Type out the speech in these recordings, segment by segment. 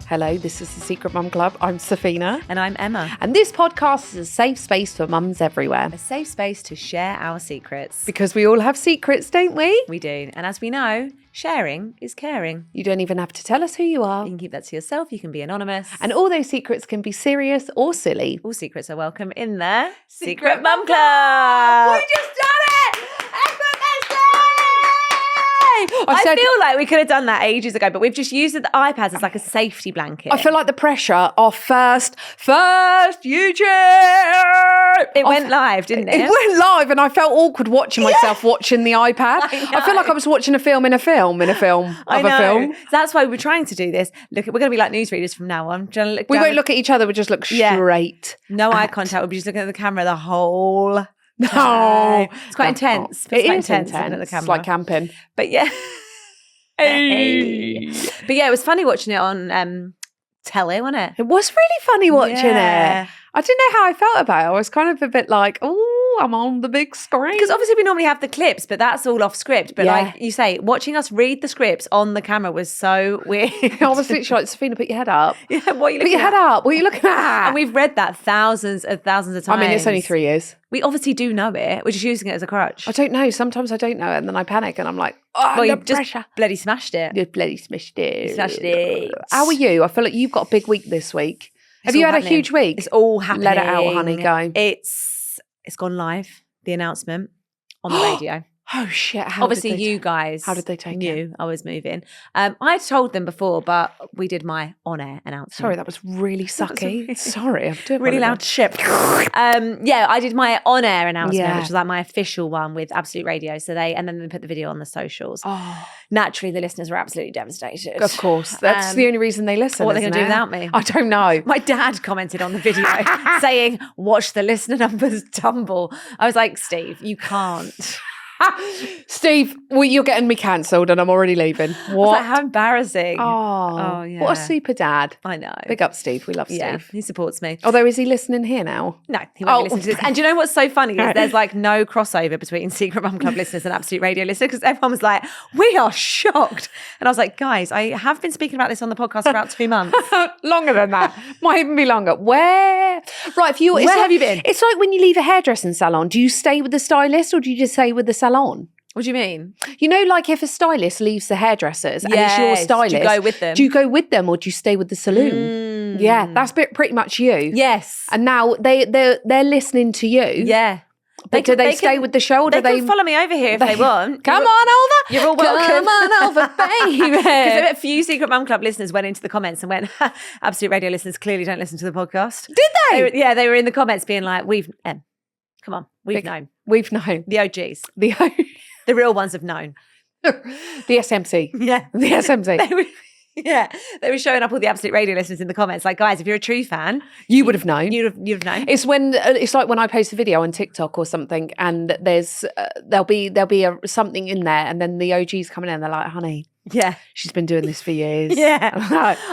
Hello, this is the Secret Mum Club. I'm Safina. And I'm Emma. And this podcast is a safe space for mums everywhere. A safe space to share our secrets. Because we all have secrets, don't we? We do. And as we know, sharing is caring. You don't even have to tell us who you are. You can keep that to yourself. You can be anonymous. And all those secrets can be serious or silly. All secrets are welcome in the Secret Mum Club. We just done it! I feel like we could have done that ages ago, but we've just used the iPads as like a safety blanket. I feel like the pressure of first YouTube. It went live, didn't it? It went live, and I felt awkward watching myself watching the iPad. I feel like I was watching a film in a film of a film. So that's why we're trying to do this. Look, we're going to be like newsreaders from now on. We won't look at each other. We'll just look straight. No eye contact. We'll be just looking at the camera the whole. No, it's quite intense. It quite is intense. At the camera. It's like camping. But yeah. Hey. But yeah, it was funny watching it on telly, wasn't it? It was really funny watching Yeah. it. I didn't know how I felt about it. I was kind of a bit like, oh, I'm on the big screen. Because obviously we normally have the clips, but that's all off script. But like you say, watching us read the scripts on the camera was so weird. I was literally like, Safina, put your head up. Yeah, what are you looking Put your head up. What are you looking at? And we've read that thousands of times. I mean, it's only 3 years. We obviously do know it. We're just using it as a crutch. I don't know. Sometimes I don't know it, and then I panic, and I'm like, oh, you pressure. just bloody smashed it. You bloody smashed it. Smashed it. How are you? I feel like you've got a big week this week. Have you had a huge week? It's all happening. Let it out, honey. Go. It's gone live. The announcement on the radio. Oh shit! Obviously, you guys. How did they take knew I was moving. I told them before, but we did my on-air announcement. Sorry, that was really sucky. Sorry, I'm doing really loud ship. I did my on-air announcement, which was like my official one with Absolute Radio. So then they put the video on the socials. Oh. Naturally, the listeners were absolutely devastated. Of course, that's the only reason they listen. What are they going to do without me? I don't know. My dad commented on the video saying, "Watch the listener numbers tumble." I was like, "Steve, you can't." Steve, you're getting me cancelled and I'm already leaving. What? Like, how embarrassing. Oh, yeah. What a super dad. I know. Big up, Steve. We love Steve. Yeah, he supports me. Although, is he listening here now? No, he won't be listening to this. And do you know what's so funny is there's like no crossover between Secret Mum Club listeners and Absolute Radio listeners because everyone was like, we are shocked. And I was like, guys, I have been speaking about this on the podcast for about 2 months. Longer than that. Might even be longer. Where have you been? It's like when you leave a hairdressing salon, do you stay with the stylist or do you just stay with the salon? What do you mean? You know, like if a stylist leaves the hairdressers and it's your stylist, do you go with them? Do you go with them or do you stay with the saloon? Yeah, that's pretty much you. Yes. And now they're listening to you. Yeah. But do they stay with the show or do they can follow me over here if they want. Come on over. You're all welcome. Come on over, baby. Because a few Secret Mum Club listeners went into the comments and went, Absolute Radio listeners clearly don't listen to the podcast. Did they? They were in the comments being like, come on, we've known. We've known. The OGs. The real ones have known. The SMC. Yeah. The SMC. They were showing up all the Absolute Radio listeners in the comments. Like, guys, if you're a true fan, you would have known. You'd have known. It's like when I post a video on TikTok or something, and there'll be something in there, and then the OGs come in and they're like, "Honey, yeah, she's been doing this for years." Yeah,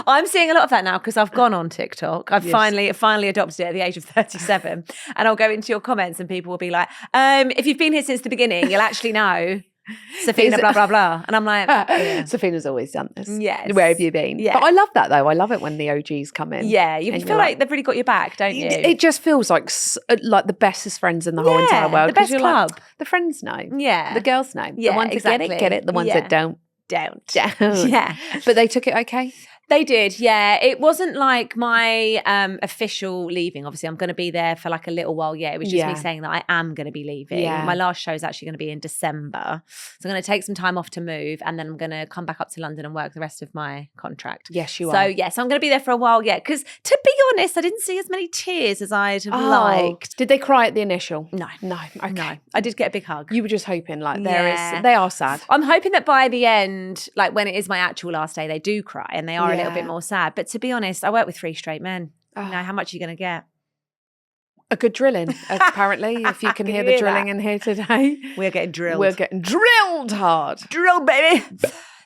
I'm seeing a lot of that now because I've gone on TikTok. I've finally adopted it at the age of 37, and I'll go into your comments and people will be like, "If you've been here since the beginning, you'll actually know." Safina, blah, blah, blah. And I'm like, Safina's always done this. Yes. Where have you been? Yeah. But I love that though. I love it when the OGs come in. Yeah. You feel like they've really got your back, don't you? It just feels like the bestest friends in the whole entire world. The best club. Like, the friends know. Yeah. The girls know. Yeah, the ones that get it. The ones that don't. Yeah. But they took it okay? They did, yeah. It wasn't like my official leaving. Obviously, I'm going to be there for like a little while. Yeah, it was just me saying that I am going to be leaving. Yeah. My last show is actually going to be in December. So I'm going to take some time off to move and then I'm going to come back up to London and work the rest of my contract. Yes, you are. So, yes, I'm going to be there for a while, yeah. Because to be honest, I didn't see as many tears as I'd have liked. Did they cry at the initial? No. Okay. No. I did get a big hug. You were just hoping they are sad. I'm hoping that by the end, like when it is my actual last day, they do cry and they are a little bit more sad. But to be honest, I work with 3 straight men. You know, how much are you going to get? A good drilling, apparently, if you can hear the drilling in here today. We're getting drilled. We're getting drilled hard. Drilled, baby.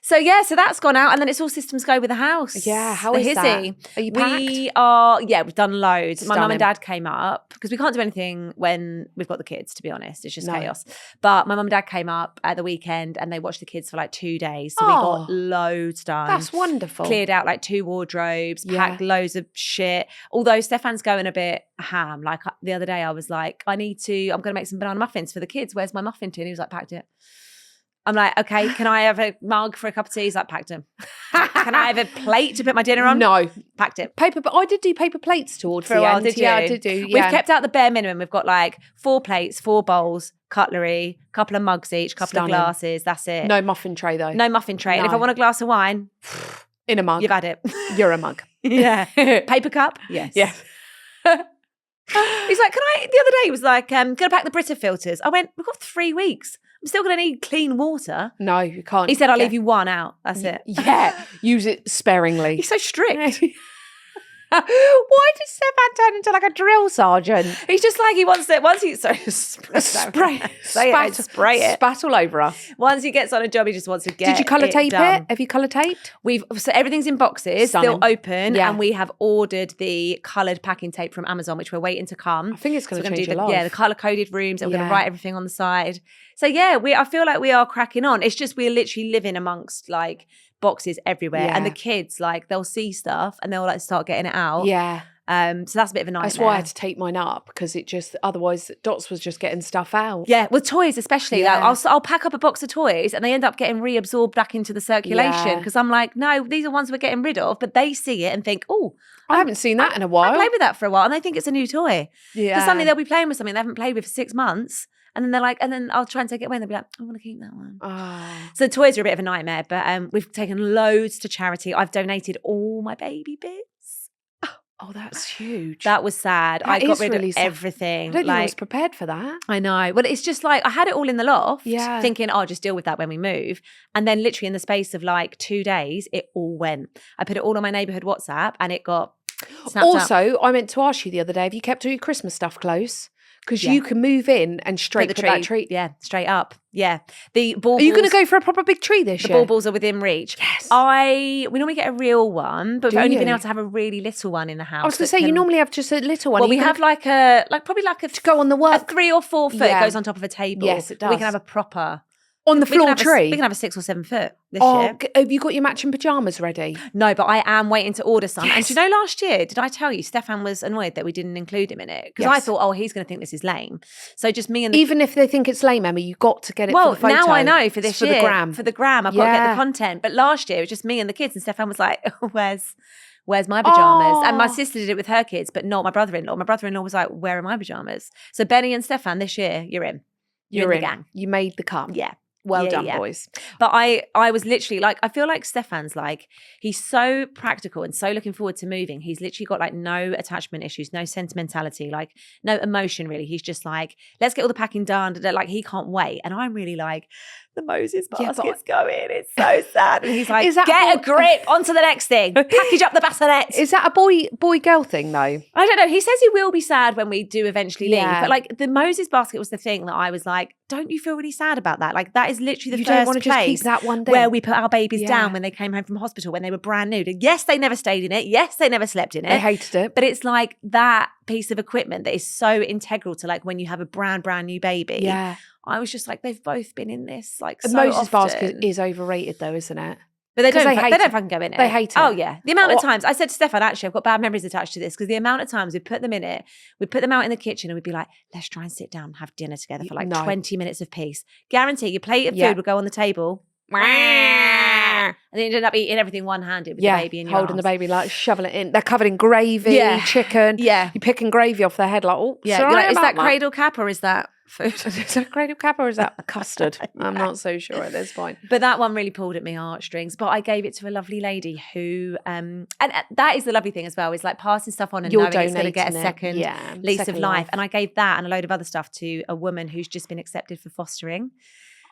So that's gone out, and then it's all systems go with the house. Yeah, how the is hizzy. that? Are you packed? We are. Yeah, we've done loads. My mum Stunning. and dad came up because we can't do anything when we've got the kids. To be honest, it's just No. chaos. But my mum and dad came up at the weekend, and they watched the kids for like 2 days. So we got loads done. That's wonderful. Cleared out like 2 wardrobes, packed loads of shit. Although Stefan's going a bit ham. Like the other day, I was like, I'm going to make some banana muffins for the kids. Where's my muffin tin? He was like, packed it. I'm like, okay, can I have a mug for a cup of tea? He's like, packed him. Can I have a plate to put my dinner on? No. Packed it. Paper, but I did do paper plates towards For a the while, end. did you? Yeah, I did do. Yeah. We've kept out the bare minimum. We've got like 4 plates, 4 bowls, cutlery, couple of mugs each, couple of glasses. That's it. No muffin tray though. No muffin tray. No. And if I want a glass of wine, in a mug. you've had it. You're a mug. Yeah. Paper cup? Yes. Yeah. He's like, the other day he was like, gonna pack the Brita filters. I went, we've got 3 weeks. I'm still gonna need clean water. No, you can't. He said, I'll leave you 1 out. That's it. Yeah. Use it sparingly. He's so strict. Why did Stefan turn into like a drill sergeant? He's just like, he wants it. Once he spray it. Spat all over us. Once he gets on a job, he just wants to get. Did you colour tape done. it? Have you colour taped? So everything's in boxes, still open, Yeah. and we have ordered the coloured packing tape from Amazon, which we're waiting to come. I think it's going to change do your life. Yeah, the colour coded rooms, and we're going to write everything on the side. So yeah, I feel like we are cracking on. It's just we're literally living amongst like boxes everywhere, and the kids like they'll see stuff and they'll like start getting it out. Yeah. So that's a bit of a nightmare. That's why I had to take mine up, because it just, otherwise Dots was just getting stuff out. Yeah, with toys especially. Yeah. Like I'll pack up a box of toys and they end up getting reabsorbed back into the circulation, because I'm like, no, these are ones we're getting rid of, but they see it and think, oh, I haven't seen that in a while. I played with that for a while, and they think it's a new toy. Yeah. So suddenly they'll be playing with something they haven't played with for 6 months. And then they're like, and then I'll try and take it away, and they'll be like, I want to keep that one. Oh. So toys are a bit of a nightmare, but we've taken loads to charity. I've donated all my baby bits. Oh, that's huge. That was sad. I got rid of everything. I don't think I was prepared for that. I know. Well, it's just like I had it all in the loft, Yeah. thinking, I'll just deal with that when we move. And then literally in the space of like 2 days, it all went. I put it all on my neighbourhood WhatsApp and it got snapped up. Also, I meant to ask you the other day, have you kept all your Christmas stuff close? Because you can move in and straight put that tree. Yeah, straight up. Yeah. The baubles, Are you going to go for a proper big tree this year? The baubles are within reach. Yes. We normally get a real one, but Do we've only you? been able to have a really little one in the house. I was going to say, you normally have just a little one. Well, we have probably like a to go on the work. a 3 or 4 foot goes on top of a table. Yes, it does. We can have a proper on the floor tree. We can have a 6 or 7 foot this Oh, year. have you got your matching pajamas ready? No, but I am waiting to order some. Yes. And do you know, last year, did I tell you, Stefan was annoyed that we didn't include him in it? Because I thought, he's going to think this is lame. So just me and the... Even if they think it's lame, Emma, you got to get it for the photo. Now I know for this year. For the gram. For the gram, I've got to get the content. But last year, it was just me and the kids. And Stefan was like, where's my pajamas? And my sister did it with her kids, but not my brother-in-law. My brother-in-law was like, where are my pajamas? So Benny and Stefan, this year, you're in. You're in the gang. You made the cut. Yeah. Well done, boys. But I was literally like, I feel like Stefan's like, he's so practical and so looking forward to moving. He's literally got like no attachment issues, no sentimentality, like no emotion really. He's just like, let's get all the packing done. Like he can't wait. And I'm really like, the Moses basket's going. It's so sad. And he's like, get a grip, onto the next thing. Package up the bassinets. Is that a boy-girl thing though? I don't know. He says he will be sad when we do eventually leave. But like the Moses basket was the thing that I was like, don't you feel really sad about that? Like that is literally the you first don't want to just keep place that one day where we put our babies down when they came home from hospital, when they were brand new. Yes, they never stayed in it. Yes, they never slept in it. They hated it. But it's like that piece of equipment that is so integral to like when you have a brand new baby. Yeah. I was just like, they've both been in this like so often. Moses basket is overrated though, isn't it? But they don't fucking go in it. They hate it. Oh, yeah. The amount of times, I said to Stefan, actually, I've got bad memories attached to this, because the amount of times we put them in it, we put them out in the kitchen and we'd be like, let's try and sit down and have dinner together for like 20 minutes of peace. Guarantee your plate of food will go on the table. And then you end up eating everything one-handed with the baby in your holding arms. the baby, like shoveling it in. They're covered in gravy, chicken. Yeah. You're picking gravy off their head like, oh, yeah. You're like, is that cradle cap or is that food? Is that cradle cap or is that custard? I'm not so sure at this point. But that one really pulled at my heartstrings. But I gave it to a lovely lady who, and that is the lovely thing as well, is like passing stuff on and knowing it's going to get a second lease of life. And I gave that and a load of other stuff to a woman who's just been accepted for fostering.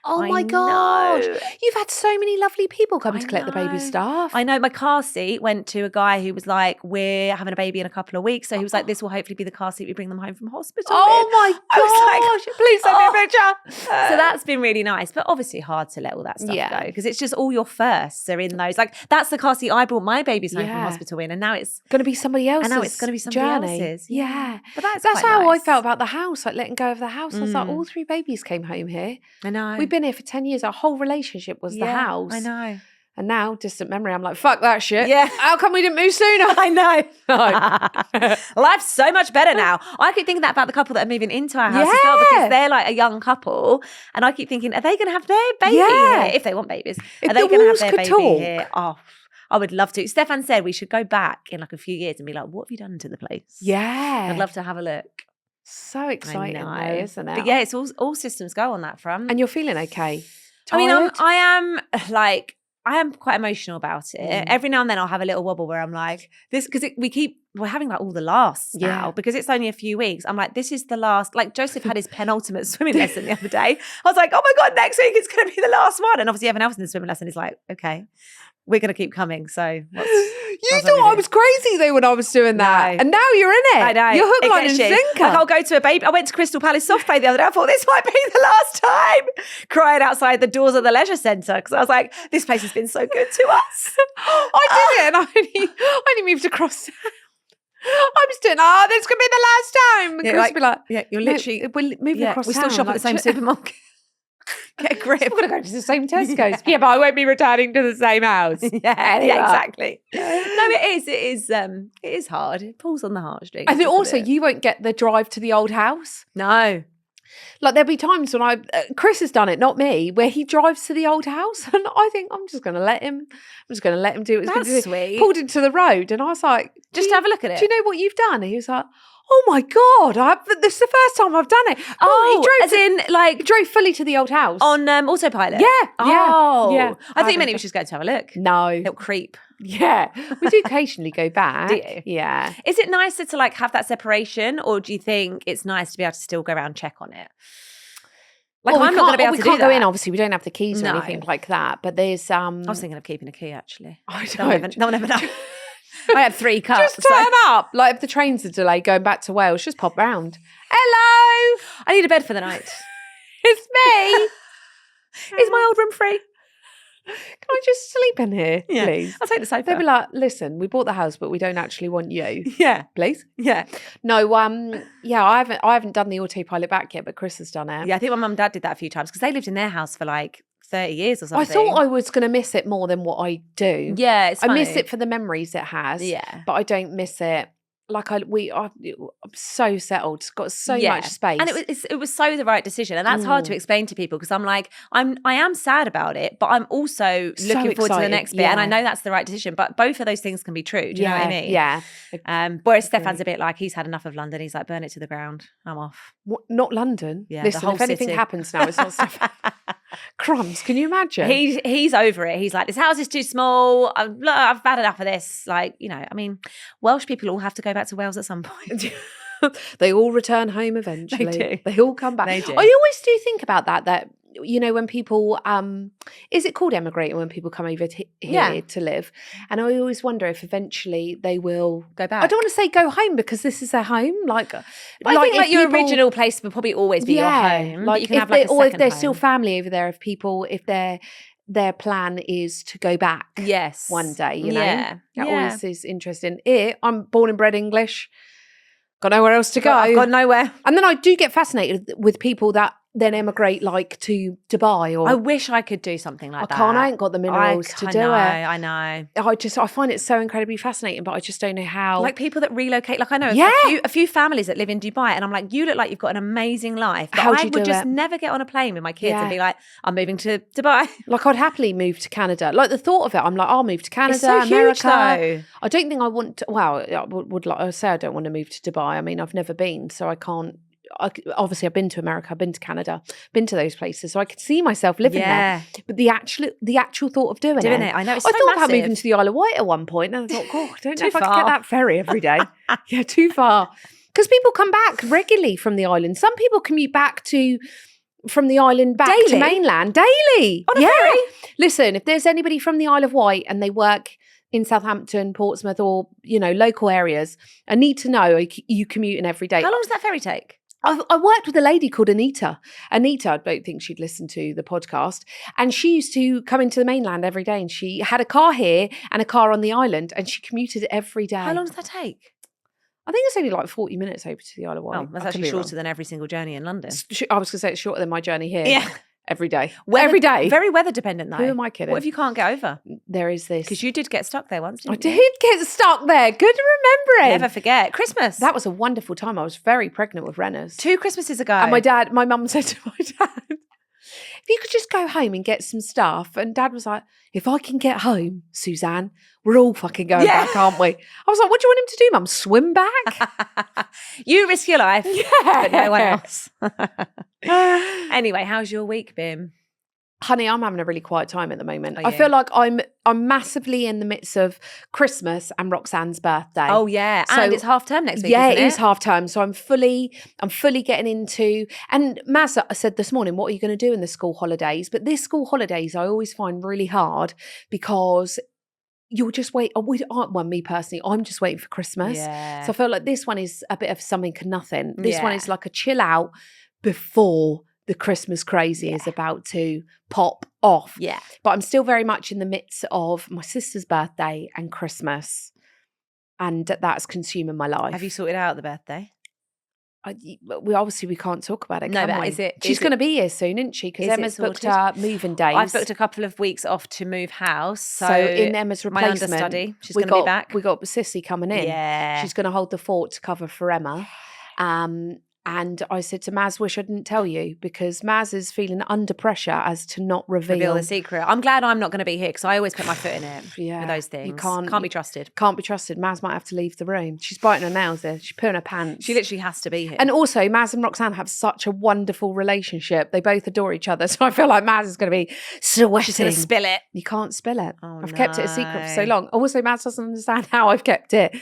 Oh my gosh. You've had so many lovely people come to collect the baby stuff. I know. My car seat went to a guy who was like, we're having a baby in a couple of weeks. So he was like, this will hopefully be the car seat we bring them home from hospital. Oh my gosh. Please send me a picture. So that's been really nice. But obviously hard to let all that stuff go because it's just all your firsts are in those. Like that's the car seat I brought my babies home from hospital in. And now it's going to be somebody else's. And now it's going to be somebody else's. Yeah. But that's how nice. I felt about the house, like letting go of the house. I was like, all 3 babies came home here. I know. We've been here for 10 years. Our whole relationship was the house. I know. And now, distant memory, I'm like, fuck that shit. Yeah. How come we didn't move sooner? I know. Life's so much better now. I keep thinking that about the couple that are moving into our house as well because they're like a young couple. And I keep thinking, are they going to have their baby here? If they want babies. If are they the going to walls have their could baby talk. here? Oh, I would love to. Stefan said we should go back in like a few years and be like, what have you done to the place? Yeah. I'd love to have a look. So exciting though, isn't it? But yeah, it's all systems go on that front. And you're feeling okay? Tired? I mean, I am quite emotional about it. Every now and then I'll have a little wobble where I'm like, this, because we're having like all the lasts now because it's only a few weeks. I'm like, this is the last, like Joseph had his penultimate swimming lesson the other day. I was like, oh my God, next week it's going to be the last one. And obviously everyone else in the swimming lesson is like, okay, we're going to keep coming. So you thought I was crazy though when I was doing that. No. And now you're in it. I know. You're hook, line and sinker. Like I'll go to a baby. I went to Crystal Palace soft play the other day. I thought this might be the last time. Crying outside the doors of the leisure centre because I was like, this place has been so good to us. I did it and I only moved across town. I was doing, this could be the last time. And Chris would be like, you're literally, we're moving across we town. still shop at the same supermarket. Get a grip. We're going to go to the same Tesco's. Yeah, but I won't be returning to the same house. Yeah, exactly. No, it is hard. It pulls on the heartstrings. I think also you won't get the drive to the old house. No. Like there'll be times when Chris has done it, not me, where he drives to the old house and I think I'm just going to let him do it. That's sweet. Pulled into the road and I was like, just have a look at it. Do you know what you've done? And he was like, oh my God, this is the first time I've done it. He drove fully to the old house. On autopilot? Yeah. Yeah. I thought you meant he was just going to have a look. No. Little creep. Yeah. We do occasionally go back. Do you? Yeah. Is it nicer to like have that separation or do you think it's nice to be able to still go around and check on it? Like I'm not going to be able to do that. We can't go in, obviously. We don't have the keys or anything like that. But there's... I was thinking of keeping a key, actually. I don't. No one ever knows. I had 3 cups. Just turn up. Like if the trains are delayed going back to Wales, just pop round. Hello. I need a bed for the night. It's me. Is my old room free? Can I just sleep in here, please? I'll take the sofa. They'll be like, listen, we bought the house, but we don't actually want you. Yeah. Please? Yeah. No, I haven't done the autopilot back yet, but Chris has done it. Yeah, I think my mum and dad did that a few times because they lived in their house for like 30 years or something. I thought I was going to miss it more than what I do. Yeah, it's funny. I miss it for the memories it has. Yeah. But I don't miss it. Like I'm so settled. It's got so much space, and it was so the right decision, and that's hard to explain to people because I'm like I am sad about it, but I'm also looking forward to the next bit, and I know that's the right decision. But both of those things can be true. Do you know what I mean? Yeah. Whereas Stefan's a bit like he's had enough of London. He's like, burn it to the ground. I'm off. What, not London. Yeah. Listen, the whole if anything city happens now, it's not Stefan. Crumbs. Can you imagine? He's over it. He's like, this house is too small. I've had enough of this. Like, you know, I mean, Welsh people all have to go back to Wales at some point. They all return home eventually. They do. They all come back. They do. I always do think about that, you know, when people, is it called emigrating when people come over here to live? And I always wonder if eventually they will go back. I don't want to say go home because this is their home. Like, but I think like your original place will probably always be your home. Like you can have like a or if there's home. still family over there, if their plan is to go back one day, you know. That always is interesting. I'm born and bred English. Got nowhere else to go. I've got nowhere. And then I do get fascinated with people that then emigrate like to Dubai or... I wish I could do something like that. I ain't got the minerals to do it. I know. I find it so incredibly fascinating, but I just don't know how. Like people that relocate, like I know a few families that live in Dubai and I'm like, you look like you've got an amazing life. But I would just never get on a plane with my kids and be like, I'm moving to Dubai. Like I'd happily move to Canada. Like the thought of it, I'm like, I'll move to Canada, it's so America. Huge, though. I don't think I want to, I would like I say I don't want to move to Dubai. I mean, I've never been, so I can't. Obviously I've been to America, I've been to Canada, been to those places, so I could see myself living there. But the actual thought of doing it, I know it's I so thought massive. about moving to the Isle of Wight at one point, and I thought, God, I don't know if I could get that ferry every day. Yeah, too far. Because people come back regularly from the island. Some people commute back to from the island back to mainland daily. On a ferry? Listen, if there's anybody from the Isle of Wight and they work in Southampton, Portsmouth, or, you know, local areas, I need to know, are you commuting every day? How long does that ferry take? I worked with a lady called Anita. Anita, I don't think she'd listen to the podcast. And she used to come into the mainland every day, and she had a car here and a car on the island, and she commuted every day. How long does that take? I think it's only like 40 minutes over to the Isle of Wight. Oh, that's actually shorter than every single journey in London. I was going to say it's shorter than my journey here. Yeah. Every day. Every day. Very weather dependent, though. Who am I kidding? What if you can't get over? There is this. Because you did get stuck there once, didn't you? I did get stuck there. Good remembering. Never forget. Christmas. That was a wonderful time. I was very pregnant with Renners. 2 Christmases ago. And my mum said to my dad, if you could just go home and get some stuff. And Dad was like, if I can get home, Suzanne, we're all fucking going back, aren't we? I was like, what do you want him to do, Mum? Swim back? You risk your life, but no one else. Anyway, how's your week been? Honey, I'm having a really quiet time at the moment. I feel like I'm massively in the midst of Christmas and Roxanne's birthday. Oh yeah, so, and it's half term next week. Yeah, isn't it is half term. So I'm fully getting into. And Maz said this morning, "What are you going to do in the school holidays?" But this school holidays, I always find really hard because you'll just wait. Me personally, I'm just waiting for Christmas. Yeah. So I feel like this one is a bit of something and nothing. This one is like a chill out before the Christmas crazy is about to pop off. Yeah. But I'm still very much in the midst of my sister's birthday and Christmas. And that's consuming my life. Have you sorted out the birthday? We can't talk about it, no, can but we? She's going to be here soon, isn't she? Because Emma's booked her moving days. I've booked a couple of weeks off to move house. So in Emma's replacement, my understudy, she's going to be back. We got Sissy coming in. Yeah. She's going to hold the fort to cover for Emma. And I said to Maz, wish I didn't tell you, because Maz is feeling under pressure as to not reveal the secret. I'm glad I'm not going to be here because I always put my foot in it with those things. You can't be trusted. Can't be trusted. Maz might have to leave the room. She's biting her nails there. She's pulling her pants. She literally has to be here. And also, Maz and Roxanne have such a wonderful relationship. They both adore each other. So I feel like Maz is going to be sweating. She's going to spill it. You can't spill it. Oh, I've kept it a secret for so long. Also, Maz doesn't understand how I've kept it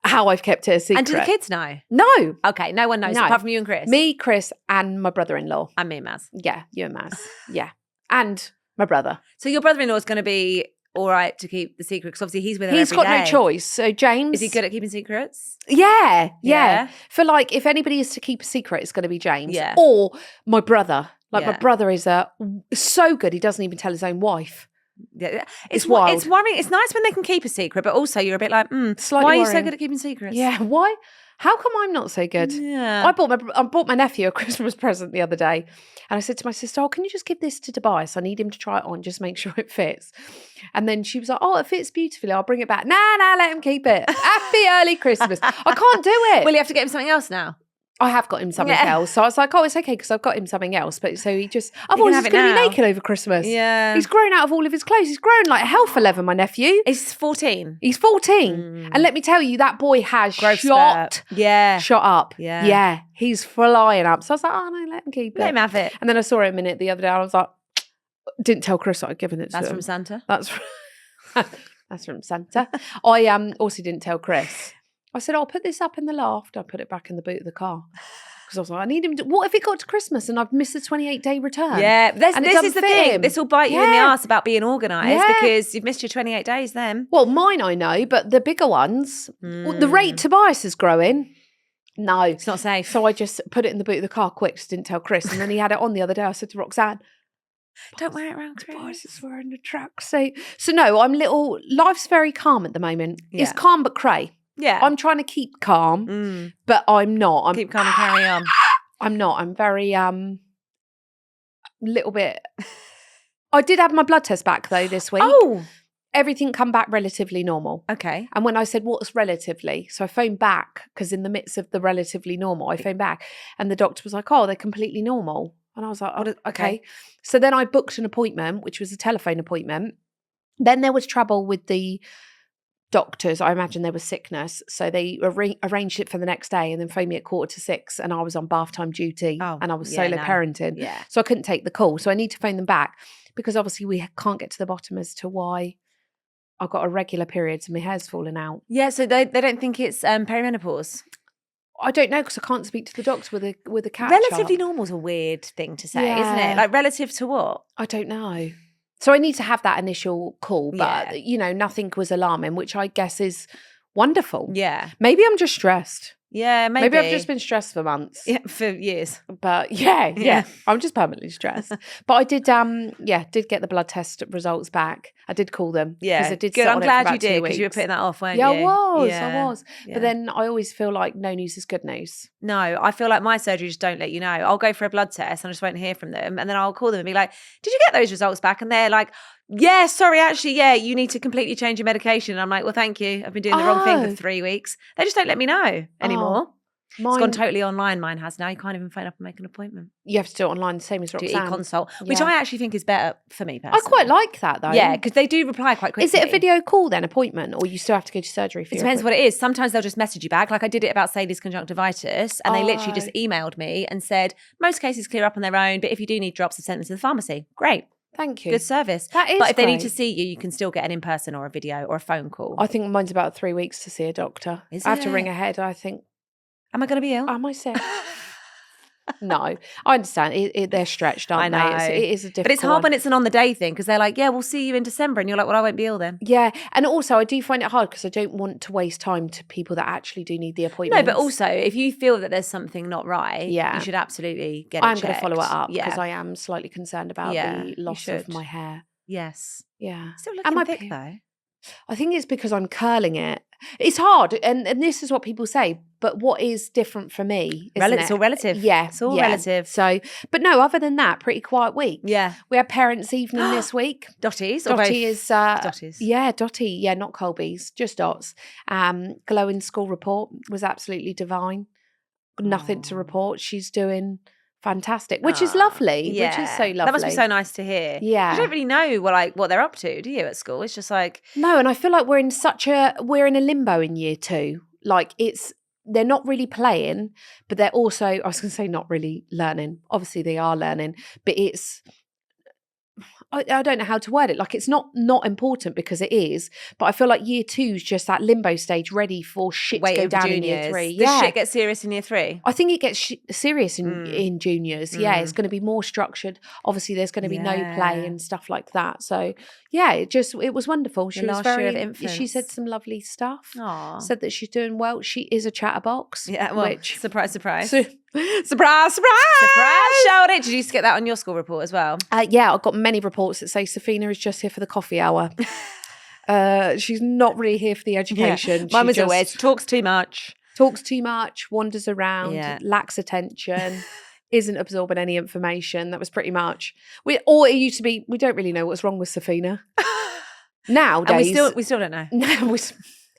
a secret. And do the kids know? No. Okay, no one knows apart from you and Chris. Me, Chris, and my brother-in-law. And me and Maz. Yeah, you and Maz. Yeah. And my brother. So your brother-in-law is going to be all right to keep the secret because obviously he's with her He's every got day. no choice. So James. Is he good at keeping secrets? Yeah. For like, if anybody is to keep a secret, it's going to be James. Yeah. Or my brother. Like my brother is so good, he doesn't even tell his own wife. Yeah, it's wild. It's worrying. It's nice when they can keep a secret, but also you're a bit like, Slightly why are you worrying. so good at keeping secrets? Yeah, why? How come I'm not so good? Yeah. I bought my nephew a Christmas present the other day, and I said to my sister, "Oh, can you just give this to Tobias? I need him to try it on, just make sure it fits." And then she was like, "Oh, it fits beautifully. I'll bring it back." Nah, let him keep it. Happy early Christmas. I can't do it. Well, you have to get him something else now. I have got him something else. So I was like, oh, it's okay because I've got him something else. But so he just, I thought he was going to be naked over Christmas. Yeah. He's grown out of all of his clothes. He's grown like hell for 11, my nephew. He's 14. He's 14. And let me tell you, that boy has shot up. Yeah. Yeah. He's flying up. So I was like, oh, no, let him keep it. Let him have it. And then I saw him in it the other day. And I was like, didn't tell Chris that I'd given it to him. That's from Santa? That's from Santa. I also didn't tell Chris. I said, I'll put this up in the loft. I put it back in the boot of the car. Because I was like, I need him to, what if it got to Christmas and I've missed the 28-day return? Yeah, this is the thing. This will bite you in the arse about being organised because you've missed your 28 days then. Well, mine I know, but the bigger ones, the rate Tobias is growing. No. It's not safe. So I just put it in the boot of the car quick, just didn't tell Chris. And then he had it on the other day. I said to Roxanne, don't wear it around Chris. Tobias is wearing a tracksuit. So no, life's very calm at the moment. Yeah. It's calm but cray. Yeah. I'm trying to keep calm, but I'm not. Keep calm and carry on. I'm not. I'm very, little bit. I did have my blood test back though this week. Oh. Everything come back relatively normal. Okay. And when I said, what's relatively? So I phoned back because in the midst of the relatively normal, I phoned back and the doctor was like, oh, they're completely normal. And I was like, oh, okay. So then I booked an appointment, which was a telephone appointment. Then there was trouble with the doctors. I imagine there was sickness. So they arranged it for the next day and then phoned me at 5:45 and I was on bath time duty and I was solo parenting. Yeah. So I couldn't take the call. So I need to phone them back because obviously we can't get to the bottom as to why I've got irregular periods and my hair's falling out. Yeah, so they don't think it's perimenopause? I don't know because I can't speak to the doctor with a catch. Relatively normal is a weird thing to say, isn't it? Like relative to what? I don't know. So I need to have that initial call, but nothing was alarming, which I guess is wonderful. Yeah. Maybe I'm just stressed. Yeah, maybe I've just been stressed for months. Yeah, for years. But yeah. I'm just permanently stressed. But I did get the blood test results back. I did call them. Yeah, I did good. I'm glad you did because you were putting that off, weren't you? I was. Yeah. But then I always feel like no news is good news. No, I feel like my surgery just don't let you know. I'll go for a blood test and I just won't hear from them. And then I'll call them and be like, did you get those results back? And they're like, yeah, sorry, actually, yeah, you need to completely change your medication. And I'm like, well, thank you. I've been doing the wrong thing for 3 weeks. They just don't let me know anymore. It's gone totally online, mine has now. You can't even phone up and make an appointment. You have to do it online, the same as Roxanne. Do e-consult, which I actually think is better for me personally. I quite like that though. Yeah, because they do reply quite quickly. Is it a video call then, appointment, or you still have to go to surgery for it? Depends what it is. Sometimes they'll just message you back. Like I did it about Sadie's conjunctivitis and they literally just emailed me and said, most cases clear up on their own, but if you do need drops, I've sent them to the pharmacy. Great. Thank you. Good service. That is But if they need great. to see you, you can still get an in-person or a video or a phone call. I think mine's about 3 weeks to see a doctor. Is I have to it? ring ahead, I think. Am I going to be ill? Am I sick? No, I understand. They're stretched, aren't I know. they? It is a difficult But it's hard one. when it's an on-the-day thing because they're like, yeah, we'll see you in December. And you're like, well, I won't be ill then. Yeah, and also I do find it hard because I don't want to waste time to people that actually do need the appointment. No, but also if you feel that there's something not right, you should absolutely get it I'm checked. going to follow it up because I am slightly concerned about the loss of my hair. Yes. Yeah. Still looking thick though. I think it's because I'm curling it. It's hard, and this is what people say. But what is different for me? It's all relative. Yeah, it's all relative. So, but no, other than that, pretty quiet week. Yeah, we had parents' evening this week. Dottie's. Dottie is Dotties. Yeah, Dottie. Yeah, not Colby's, just Dots. Glowing school report was absolutely divine. Nothing to report. She's doing fantastic, which is lovely. Yeah. Which is so lovely. That must be so nice to hear. Yeah, you don't really know what they're up to, do you? At school, it's just like no. And I feel like we're in a limbo in year 2. Like they're not really playing, but they're also, I was going to say not really learning. Obviously they are learning, but it's, I don't know how to word it. Like it's not important because it is, but I feel like year 2 is just that limbo stage ready for shit to go down in year 3. Does shit get serious in year 3? I think it gets serious in juniors. Yeah, it's going to be more structured. Obviously there's going to be no play and stuff like that. So yeah, it was wonderful. She was she said some lovely stuff. Aww. Said that she's doing well. She is a chatterbox. Yeah, well, which, surprise. Surprise! Shout it. Did you used to get that on your school report as well? Yeah, I've got many reports that say Safina is just here for the coffee hour. She's not really here for the education. Mine was always talks too much, wanders around, lacks attention, isn't absorbing any information. That was pretty much. It used to be, we don't really know what's wrong with Safina. Nowadays. And we still don't know. No,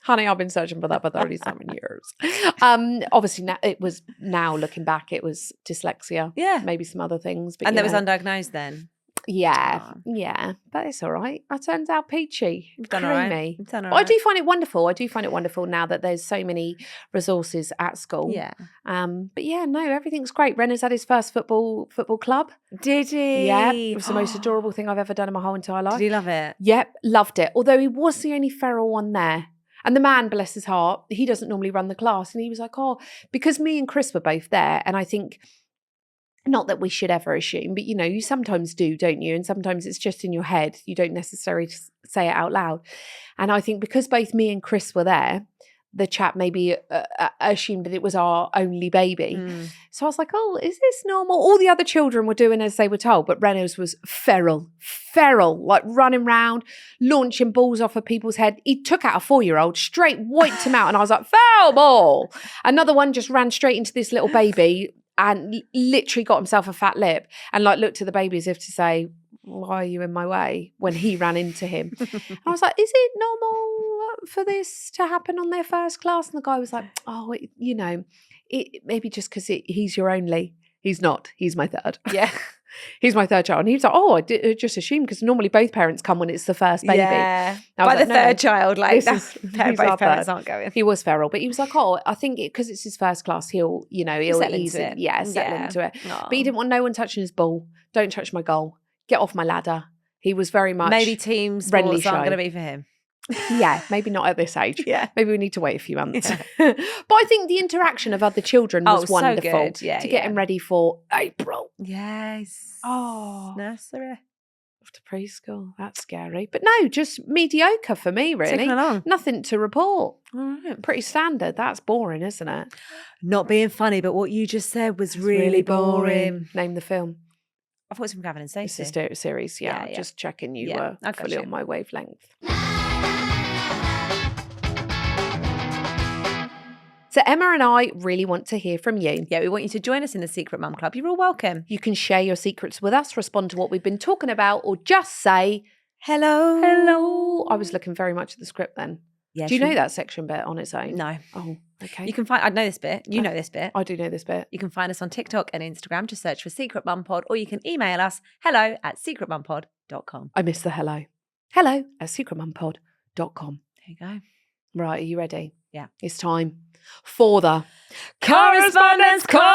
honey, I've been searching for that for 37 years. Obviously, now looking back, it was dyslexia. Yeah. Maybe some other things. But and there was undiagnosed then. Yeah. But it's all right. I turned out peachy. You've done all right. But I do find it wonderful. I do find it wonderful now that there's so many resources at school. Yeah. But yeah, no, everything's great. Renner's had his first football club. Did he? Yeah. It was the most adorable thing I've ever done in my whole entire life. Did he love it? Yep, loved it. Although he was the only feral one there. And the man, bless his heart, he doesn't normally run the class. And he was like, because me and Chris were both there. And I think, not that we should ever assume, but you sometimes do, don't you? And sometimes it's just in your head. You don't necessarily say it out loud. And I think because both me and Chris were there, the chap maybe assumed that it was our only baby. So I was like, is this normal? All the other children were doing as they were told, but Rena's was feral, like running around, launching balls off of people's head. He took out a 4-year-old, straight wiped him out, and I was like, foul ball. Another one just ran straight into this little baby and literally got himself a fat lip and looked at the baby as if to say, why are you in my way, when he ran into him. And I was like, is it normal for this to happen on their first class? And the guy was like, maybe just because he's your only. He's not. He's my third. Yeah. He's my third child. And he was like, I just assumed because normally both parents come when it's the first baby. Yeah. By the third child, both parents aren't going. He was feral, but he was like, I think because it's his first class, he'll settle ease into it. Yeah, settle into it. Aww. But he didn't want no one touching his ball. Don't touch my goal. Get off my ladder. He was very much maybe team sports aren't going to be for him. Yeah, maybe not at this age. Yeah. Maybe we need to wait a few months. But I think the interaction of other children was wonderful. So good. Yeah, to get him ready for April. Yes. Oh. Nursery. Off to preschool. That's scary. But no, just mediocre for me, really. Ticking along. Nothing to report. All right. Pretty standard. That's boring, isn't it? Not being funny, but what you just said was really boring. Name the film. I thought it was from Gavin and Stacey. It's a series, yeah. Yeah. Just checking you Yeah, were I got fully you. on my wavelength. So Emma and I really want to hear from you. Yeah, we want you to join us in the Secret Mum Club. You're all welcome. You can share your secrets with us, respond to what we've been talking about, or just say, hello. hello. I was looking very much at the script then. Yeah, Do you know that section bit on its own? No. Oh, okay. You can find, I know this bit. You know this bit. I do know this bit. You can find us on TikTok and Instagram. Just search for Secret Mum Pod, or you can email us hello@secretmumpod.com. I missed the hello. hello@secretmumpod.com. There you go. Right, are you ready? Yeah. It's time for the Correspondence Corner.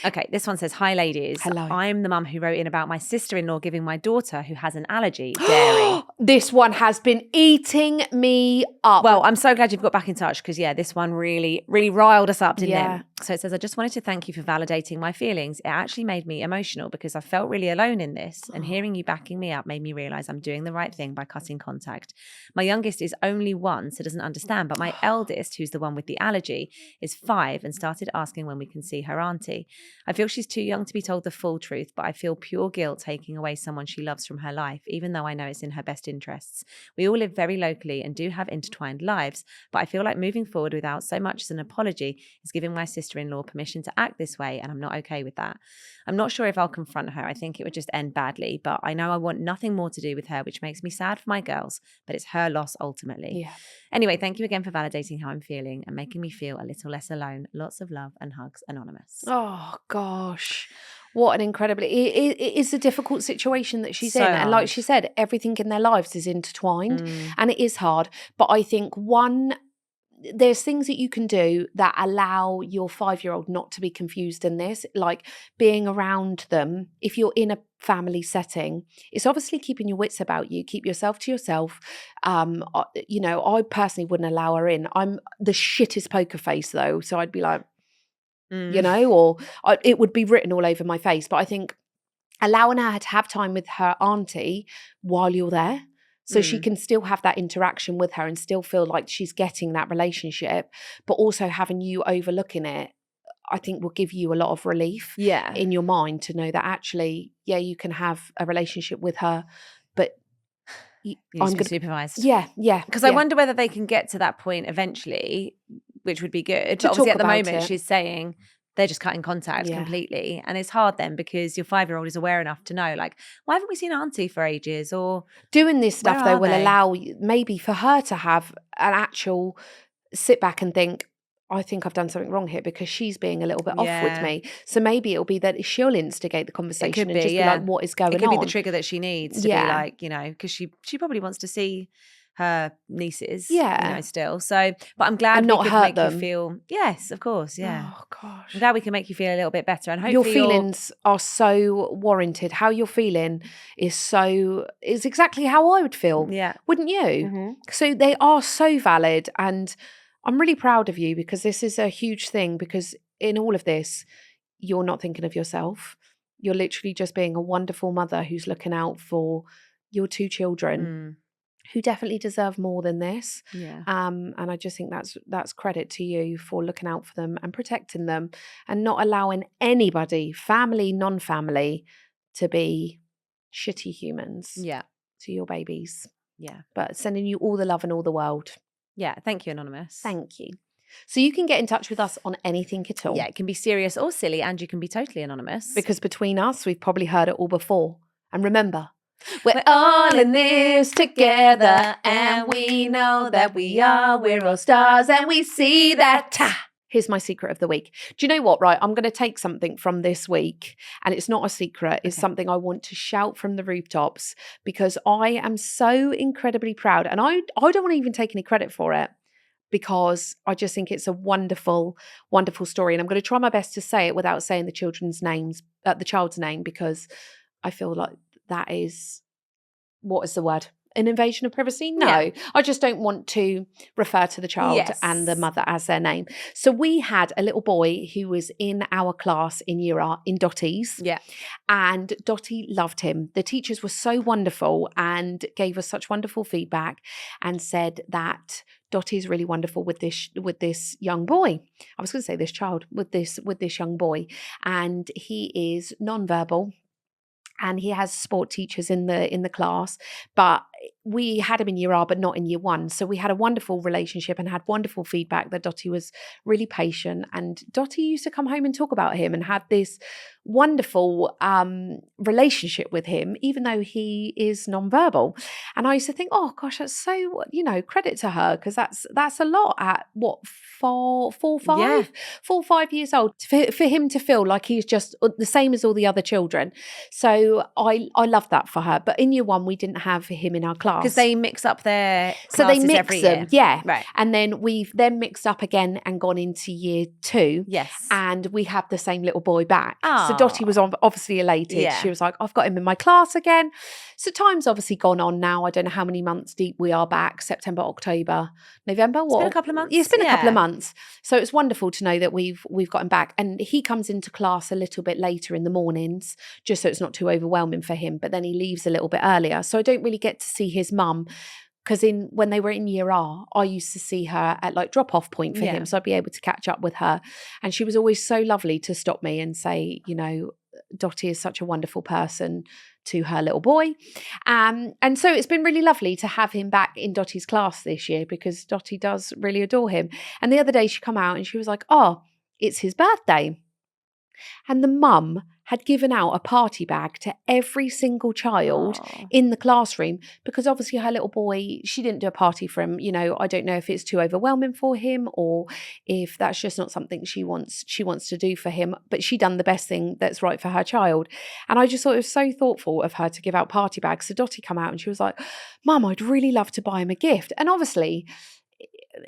Okay, this one says, hi ladies. Hello. I'm the mum who wrote in about my sister-in-law giving my daughter, who has an allergy, dairy. This one has been eating me up. Well, I'm so glad you've got back in touch because, yeah, this one really riled us up, didn't it? So it says, I just wanted to thank you for validating my feelings. It actually made me emotional because I felt really alone in this. And hearing you backing me up made me realise I'm doing the right thing by cutting contact. My youngest is only 1, so doesn't understand. But my eldest, who's the one with the allergy, is 5 and started asking when we can see her auntie. I feel she's too young to be told the full truth, but I feel pure guilt taking away someone she loves from her life, even though I know it's in her best interests. We all live very locally and do have intertwined lives, but I feel like moving forward without so much as an apology is giving my sister-in-law permission to act this way, and I'm not okay with that. I'm not sure if I'll confront her. I think it would just end badly, but I know I want nothing more to do with her, which makes me sad for my girls, but it's her loss ultimately. Yeah. Anyway, thank you again for validating how I'm feeling and making me feel a little less alone. Lots of love and hugs, Anonymous. Oh, gosh. What an incredibly... It is a difficult situation that she's So in. And like hard. she said, everything in their lives is intertwined and it is hard. But I think there's things that you can do that allow your 5-year-old not to be confused in this, like being around them. If you're in a family setting, it's obviously keeping your wits about you. Keep yourself to yourself. I personally wouldn't allow her in. I'm the shittest poker face though, so I'd be like, it would be written all over my face. But I think allowing her to have time with her auntie while you're there, so she can still have that interaction with her and still feel like she's getting that relationship, but also having you overlooking it, I think will give you a lot of relief in your mind to know that actually, you can have a relationship with her, but I'm going to be supervised. Yeah. Because I wonder whether they can get to that point eventually, which would be good. To But obviously talk at the about moment it. she's saying they're just cutting contact completely. And it's hard then because your 5-year-old is aware enough to know, like, why haven't we seen Auntie for ages? Or doing this stuff where though are will they? allow maybe for her to have an actual sit back and think, I think I've done something wrong here because she's being a little bit off with me. So maybe it'll be that she'll instigate the conversation and just be like, what is going on? It could be the trigger that she needs to be like, because she probably wants to see her nieces, still. So, but I'm glad And we not could hurt make them. you feel, yes, of course, yeah. Oh gosh. I'm glad we can make you feel a little bit better. And hopefully your feelings are so warranted. How you're feeling is exactly how I would feel. Yeah. Wouldn't you? So they are so valid, and I'm really proud of you because this is a huge thing, because in all of this, you're not thinking of yourself. You're literally just being a wonderful mother who's looking out for your 2 children who definitely deserve more than this. Yeah. And I just think that's credit to you for looking out for them and protecting them and not allowing anybody, family, non-family, to be shitty humans to your babies. Yeah. But sending you all the love in all the world. Yeah. Thank you, Anonymous. Thank you. So you can get in touch with us on anything at all. Yeah, it can be serious or silly, and you can be totally anonymous. Because between us, we've probably heard it all before. And remember, we're all in this together, and we know that we're all stars, and we see that. Here's my secret of the week. Do you know what, right? I'm going to take something from this week, and it's not a secret. It's something I want to shout from the rooftops, because I am so incredibly proud, and I don't want to even take any credit for it, because I just think it's a wonderful, wonderful story. And I'm going to try my best to say it without saying the child's name, because I feel like that is, what is the word? An invasion of privacy? No, Yeah. I just don't want to refer to the child and the mother as their name. So we had a little boy who was in our class in in Dottie's. Yeah. And Dottie loved him. The teachers were so wonderful and gave us such wonderful feedback and said that Dottie is really wonderful with this young boy. I was going to say this child, with this young boy, and he is non-verbal. And he has sport teachers in the class, but we had him in year R, but not in year 1. So we had a wonderful relationship and had wonderful feedback that Dottie was really patient. And Dottie used to come home and talk about him and had this wonderful relationship with him, even though he is nonverbal. And I used to think, oh gosh, that's so, credit to her, because that's a lot at what, 4 or 5 years old, for him to feel like he's just the same as all the other children. So I love that for her. But in year 1, we didn't have him in our class. Because they mix up their classes every year. Yeah. Right. And then we've then mixed up again and gone into year 2. Yes. And we have the same little boy back. Aww. So Dottie was obviously elated. Yeah. She was like, I've got him in my class again. So time's obviously gone on now. I don't know how many months deep we are back. September, October, November. It's been a couple of months. Yeah, it's been a couple of months. So it's wonderful to know that we've got him back. And he comes into class a little bit later in the mornings, just so it's not too overwhelming for him. But then he leaves a little bit earlier. So I don't really get to see his mum. Because when they were in year R, I used to see her at like drop-off point for him. So I'd be able to catch up with her. And she was always so lovely to stop me and say, Dottie is such a wonderful person to her little boy. And so it's been really lovely to have him back in Dottie's class this year, because Dottie does really adore him. And the other day she come out and she was like, oh, it's his birthday. And the mum had given out a party bag to every single child in the classroom, because obviously her little boy, she didn't do a party for him. I don't know if it's too overwhelming for him or if that's just not something she wants to do for him, but she done the best thing that's right for her child. And I just thought it was so thoughtful of her to give out party bags. So Dottie come out and she was like, Mum, I'd really love to buy him a gift. And obviously,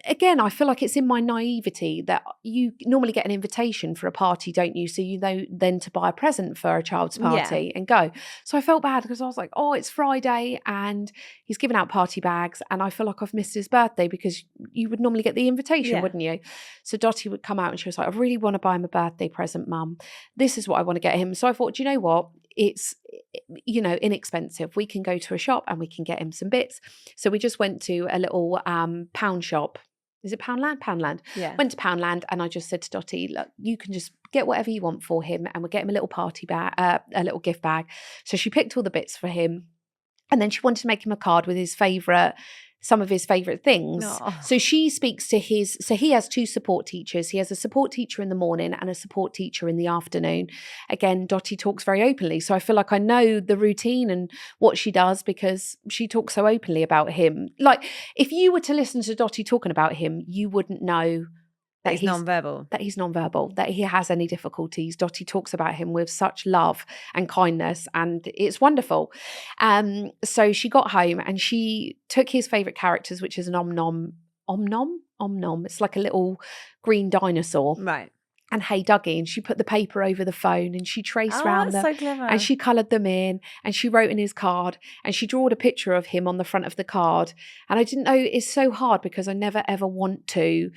again, I feel like it's in my naivety that you normally get an invitation for a party, don't you? So you know then to buy a present for a child's party and go. So I felt bad because I was like, oh, it's Friday and he's giving out party bags and I feel like I've missed his birthday, because you would normally get the invitation, wouldn't you? So Dottie would come out and she was like, I really want to buy him a birthday present, Mum. This is what I want to get him. So I thought, do you know what? It's, inexpensive. We can go to a shop and we can get him some bits. So we just went to a little pound shop. Is it Poundland? Poundland. Yeah. Went to Poundland and I just said to Dottie, look, you can just get whatever you want for him and we'll get him a little party bag, a little gift bag. So she picked all the bits for him. And then she wanted to make him a card with some of his favourite things. Aww. So she speaks to he has 2 support teachers. He has a support teacher in the morning and a support teacher in the afternoon. Again, Dottie talks very openly. So I feel like I know the routine and what she does because she talks so openly about him. Like if you were to listen to Dottie talking about him, you wouldn't know that he's nonverbal, that he has any difficulties. Dottie talks about him with such love and kindness and it's wonderful. So she got home and she took his favourite characters, which is an Om-Nom. It's like a little green dinosaur. Right. And Hey Dougie, and she put the paper over the phone and she traced around them. So clever. And she coloured them in and she wrote in his card and she drawed a picture of him on the front of the card. And I didn't know, it's so hard because I never ever want to.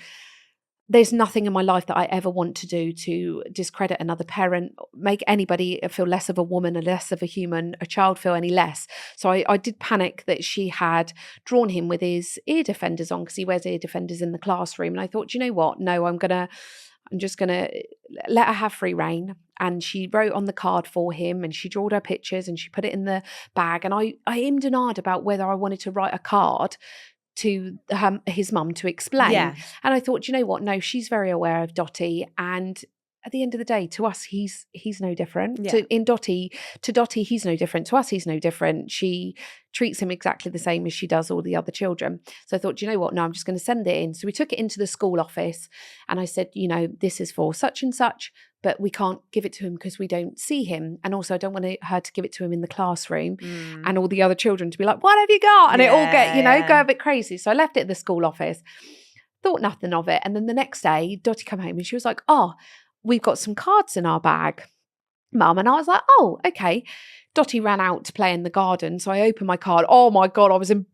There's nothing in my life that I ever want to do to discredit another parent, make anybody feel less of a woman, or less of a human, a child feel any less. So I did panic that she had drawn him with his ear defenders on because he wears ear defenders in the classroom. And I thought, you know what? No, I'm just going to let her have free reign. And she wrote on the card for him and she drew her pictures and she put it in the bag. And I immed and ahed about whether I wanted to write a card to his mum to explain. Yeah. And I thought, you know what? No, she's very aware of Dottie. And at the end of the day, to us, he's no different. Yeah. To Dottie, he's no different. To us, he's no different. She treats him exactly the same as she does all the other children. So I thought, you know what? No, I'm just going to send it in. So we took it into the school office and I said, this is for such and such, but we can't give it to him because we don't see him. And also I don't want her to give it to him in the classroom and all the other children to be like, what have you got? And it all go a bit crazy. So I left it at the school office, thought nothing of it. And then the next day, Dottie came home and she was like, oh, we've got some cards in our bag, Mum. And I was like, oh, okay. Dottie ran out to play in the garden, so I opened my card. Oh my God, I was in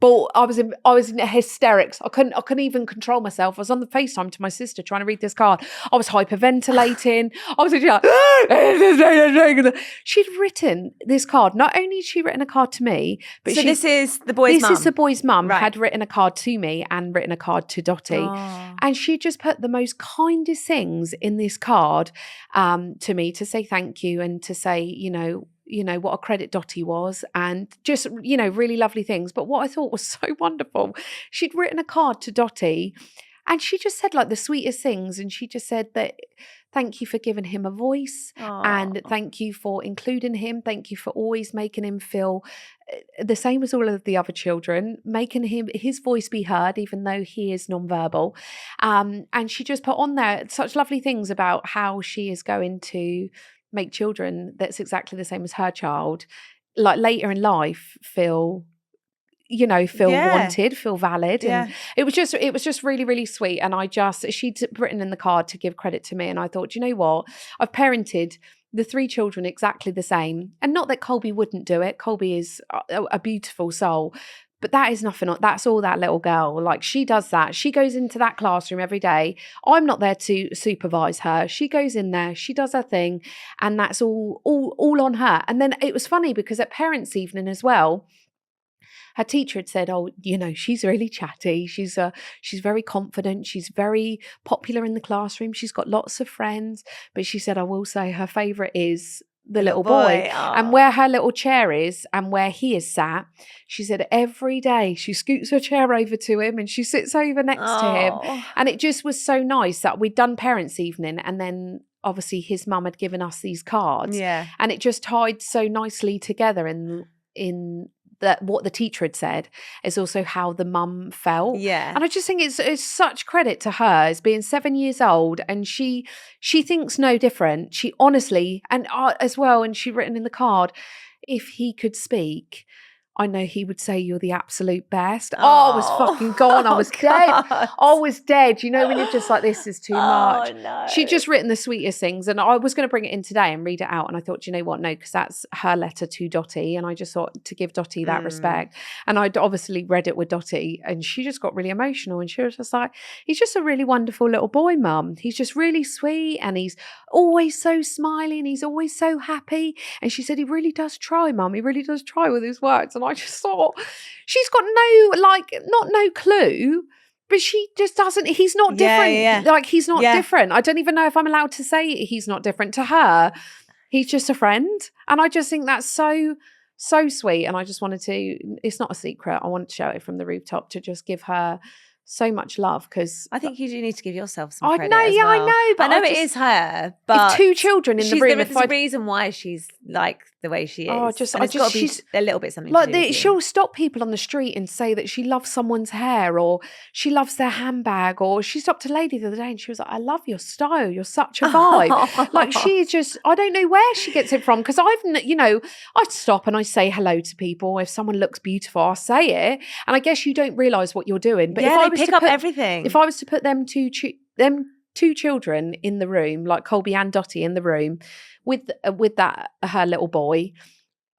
hysterics. I couldn't even control myself. I was on the FaceTime to my sister trying to read this card. I was hyperventilating. I was like, she'd written this card. Not only had she written a card to me, but this is the boy's mum. This is the boy's mum, Right. had written a card to me and written a card to Dottie. Oh. And she just put the most kindest things in this card to me, to say thank you and to say, you know, what a credit Dottie was, and just, you know, really lovely things. But what I thought was so wonderful, she'd written a card to Dottie and she just said like the sweetest things. And she just said that, thank you for giving him a voice. Oh. And thank you for including him. Thank you for always making him feel the same as all of the other children, making his voice be heard, even though he is nonverbal. And she just put on there such lovely things about how she is going to make children that's exactly the same as her child, like later in life, feel wanted, feel valid. And it was just really, really sweet. And she'd written in the card to give credit to me. And I thought, you know what? I've parented the 3 children exactly the same. And not that Colby wouldn't do it. Colby is a beautiful soul. But that is nothing. That's all that little girl. Like, she does that. She goes into that classroom every day. I'm not there to supervise her. She goes in there. She does her thing, and that's all on her. And then it was funny because at parents' evening as well, her teacher had said, "Oh, you know, she's really chatty. She's very confident. She's very popular in the classroom. She's got lots of friends." But she said, "I will say her favourite is the little boy. And where her little chair is and where he is sat," she said, every day she scoots her chair over to him and she sits over next to him. And it just was so nice that we'd done parents' evening, and then obviously his mum had given us these cards. Yeah. And it just tied so nicely together in that what the teacher had said is also how the mum felt. Yeah. And I just think it's such credit to her as being 7 years old, and she thinks no different. She honestly, and as well, and she'd written in the card, if he could speak, I know he would say you're the absolute best. I was fucking gone. I was dead. I was dead. You know, when you're just like, this is too much. No. She'd just written the sweetest things. And I was going to bring it in today and read it out. And I thought, you know what? No, because that's her letter to Dottie. And I just thought to give Dottie that respect. And I'd obviously read it with Dottie. And she just got really emotional. And she was just like, he's just a really wonderful little boy, Mum. He's just really sweet. And he's always so smiley. And he's always so happy. And she said, he really does try, Mum. He really does try with his words. And I just thought, she's got no clue, but she just doesn't, he's not different. Yeah. Like, he's not different. I don't even know if I'm allowed to say he's not different to her. He's just a friend. And I just think that's so sweet. And I just wanted to, it's not a secret, I wanted to shout it from the rooftop to just give her so much love, because I think you do need to give yourself some credit. I know, but I know it is her, but 2 children in the room. There's a reason why she's like the way she is. She's a little bit something like to do she'll stop people on the street and say that she loves someone's hair, or she loves their handbag, or she stopped a lady the other day and she was like, I love your style, you're such a vibe. Like, she's just, I don't know where she gets it from, because I'd stop and I say hello to people. If someone looks beautiful, I'll say it, and I guess you don't realise what you're doing. But if I was pick up everything. If I was to put them two children in the room, like Colby and Dottie in the room with that her little boy,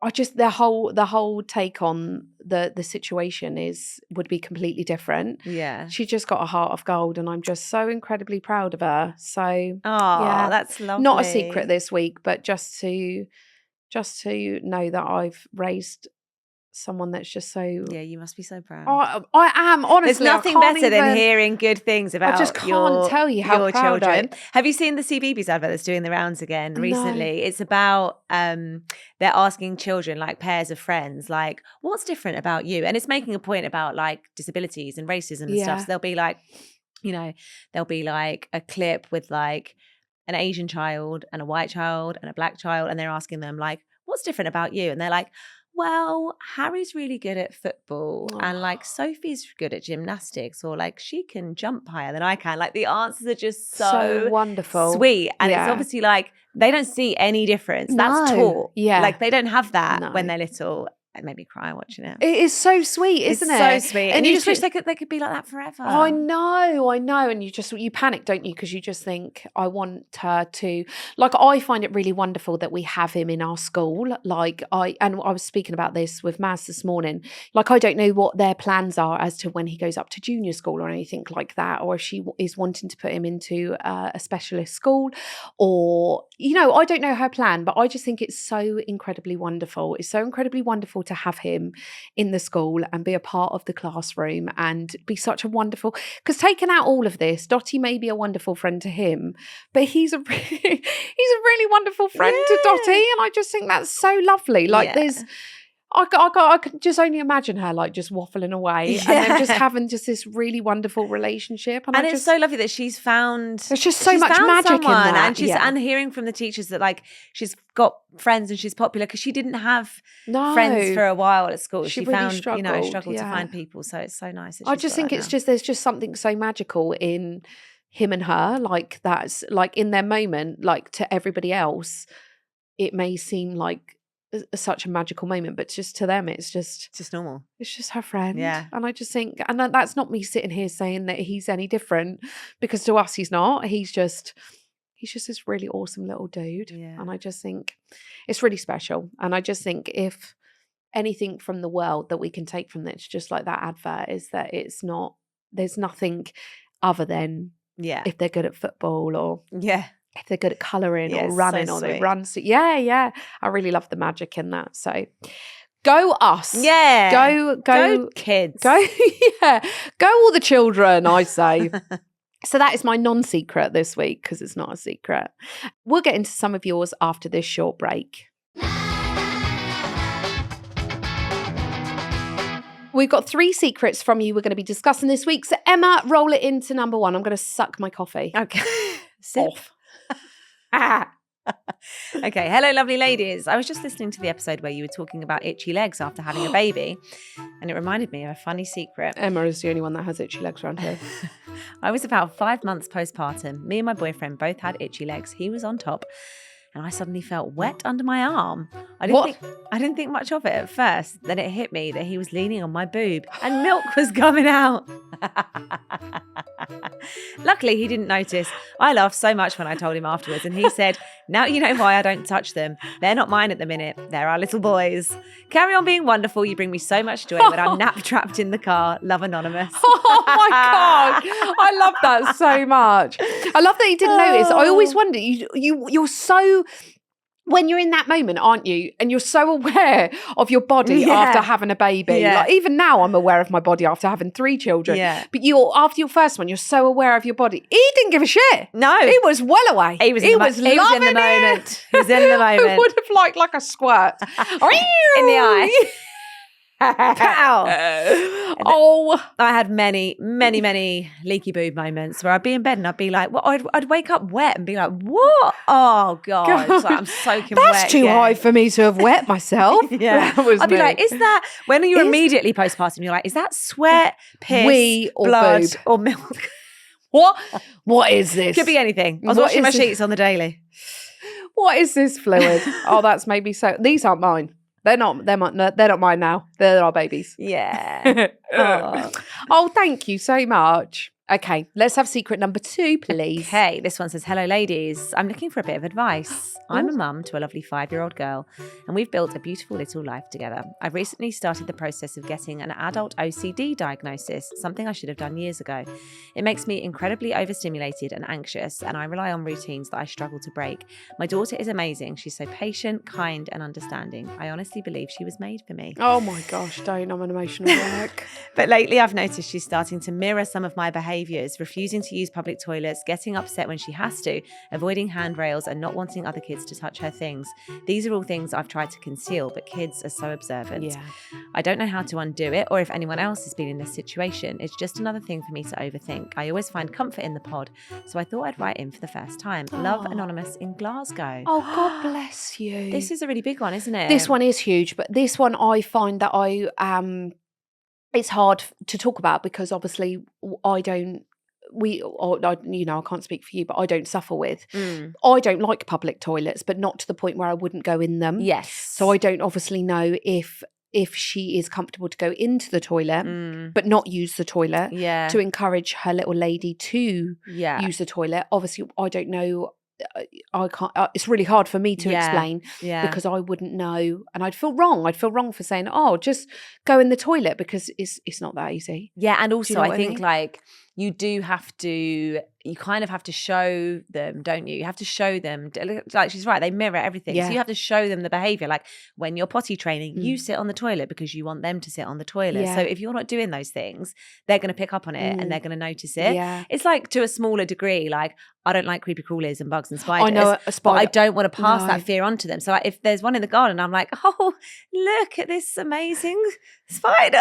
I just the whole take on the situation would be completely different. Yeah, she just got a heart of gold, and I'm just so incredibly proud of her. So that's lovely. Not a secret this week, but just to know that I've raised someone that's just so... Yeah, you must be so proud. I am, honestly. There's nothing better than hearing good things about I just can't tell you how your proud children. Have you seen the CBeebies advert that's doing the rounds again recently? No. It's about, they're asking children, like pairs of friends, like, what's different about you? And it's making a point about like disabilities and racism and stuff. So they'll be like, there'll be like a clip with like an Asian child and a white child and a black child, and they're asking them like, what's different about you? And they're like, well, Harry's really good at football and like Sophie's good at gymnastics, or like she can jump higher than I can. Like, the answers are just so wonderful, sweet. And it's obviously like they don't see any difference. That's taught. Yeah. Like, they don't have that when they're little. It made me cry watching it. It is so sweet, isn't it? It's so sweet. And you just wish they could be like that forever. I know. And you panic, don't you? Because you just think, I want her to, like, I find it really wonderful that we have him in our school. Like I was speaking about this with Maz this morning. Like, I don't know what their plans are as to when he goes up to junior school or anything like that, or if she is wanting to put him into a specialist school, or, I don't know her plan, but I just think it's so incredibly wonderful. It's so incredibly wonderful to have him in the school and be a part of the classroom and be such a wonderful, because taking out all of this, Dottie may be a wonderful friend to him, but he's a really wonderful friend to Dottie, and I just think that's so lovely. Like there's I could just only imagine her like just waffling away and then just having just this really wonderful relationship. And it's so lovely that she's found. There's just so much magic in that. And hearing from the teachers that like she's got friends and she's popular, because she didn't have friends for a while at school. She really found struggled to find people. So it's so nice. I just think there's just something so magical in him and her. Like that's like in their moment, like to everybody else, it may seem like such a magical moment, but just to them it's just normal. It's just her friend. And I just think, and that's not me sitting here saying that he's any different, because to us he's not. He's just this really awesome little dude. And I just think it's really special. And I just think if anything from the world that we can take from this, just like that advert, is that there's nothing other than if they're good at football, or if they're good at colouring or running, or they run. So I really love the magic in that. So go us. Go kids. Go all the children, I say. So that is my non-secret this week, because it's not a secret. We'll get into some of yours after this short break. We've got 3 secrets from you we're going to be discussing this week. So Emma, roll it into number 1. I'm going to suck my coffee. Okay. Off. Okay, hello lovely ladies. I was just listening to the episode where you were talking about itchy legs after having a baby, and it reminded me of a funny secret. Emma is the only one that has itchy legs around here. I was about 5 months postpartum. Me and my boyfriend both had itchy legs. He was on top, and I suddenly felt wet under my arm. I didn't think much of it at first. Then it hit me that he was leaning on my boob and milk was coming out. Luckily, he didn't notice. I laughed so much when I told him afterwards, and he said, "Now you know why I don't touch them. They're not mine at the minute. They're our little boys. Carry on being wonderful. You bring me so much joy when I'm nap-trapped in the car. Love, Anonymous." Oh my God. I love that so much. I love that he didn't notice. I always wonder, you're so... When you're in that moment, aren't you? And you're so aware of your body after having a baby. Like even now, I'm aware of my body after having 3 children. But after your first one, you're so aware of your body. He didn't give a shit. No, he was well away. He was in the moment. He was in the moment. He would have liked like a squirt in the eye. Pow. I had many leaky boob moments where I'd be in bed and I'd be like, well, I'd wake up wet and be like, what? Oh God. Like, I'm soaking wet. That's too high for me to have wet myself. I'd be like, is that, when you're immediately postpartum, you're like, is that sweat, piss, wee, or blood, boob, or milk? What is this? Could be anything. I was washing my sheets on the daily. What is this fluid? Oh, that's maybe so. These aren't mine. They're not mine now. They're our babies. Yeah. Oh, thank you so much. Okay, let's have secret number 2, please. Okay, this one says, hello ladies. I'm looking for a bit of advice. I'm a mum to a lovely 5-year-old girl, and we've built a beautiful little life together. I've recently started the process of getting an adult OCD diagnosis, something I should have done years ago. It makes me incredibly overstimulated and anxious, and I rely on routines that I struggle to break. My daughter is amazing. She's so patient, kind, and understanding. I honestly believe she was made for me. Oh my gosh, don't. I'm an emotional wreck. But lately I've noticed she's starting to mirror some of my behaviours, refusing to use public toilets, getting upset when she has to, avoiding handrails, and not wanting other kids to touch her things. These are all things I've tried to conceal, but kids are so observant. Yeah. I don't know how to undo it, or if anyone else has been in this situation. It's just another thing for me to overthink. I always find comfort in the pod, so I thought I'd write in for the first time. Love, Anonymous in Glasgow. Oh, God bless you. This is a really big one, isn't it? This one is huge, but this one I find that it's hard to talk about, because obviously I can't speak for you, but I don't suffer with. I don't like public toilets, but not to the point where I wouldn't go in them. Yes. So I don't obviously know if if she is comfortable to go into the toilet, but not use the toilet, to encourage her little lady to use the toilet. Obviously, I don't know. I can't. It's really hard for me to explain because I wouldn't know, and I'd feel wrong. I'd feel wrong for saying, "Oh, just go in the toilet," because it's not that easy. Yeah, and also I think mean? like you do have to. You kind of have to show them, don't you? You have to show them. Like she's right, they mirror everything. So you have to show them the behaviour. Like when you're potty training, you sit on the toilet because you want them to sit on the toilet. So if you're not doing those things, they're going to pick up on it and they're going to notice it. Yeah. It's like to a smaller degree. Like I don't like creepy crawlies and bugs and spiders. I know a spider. But I don't want to pass that fear on to them. So like, if there's one in the garden, I'm like, oh, look at this amazing spider.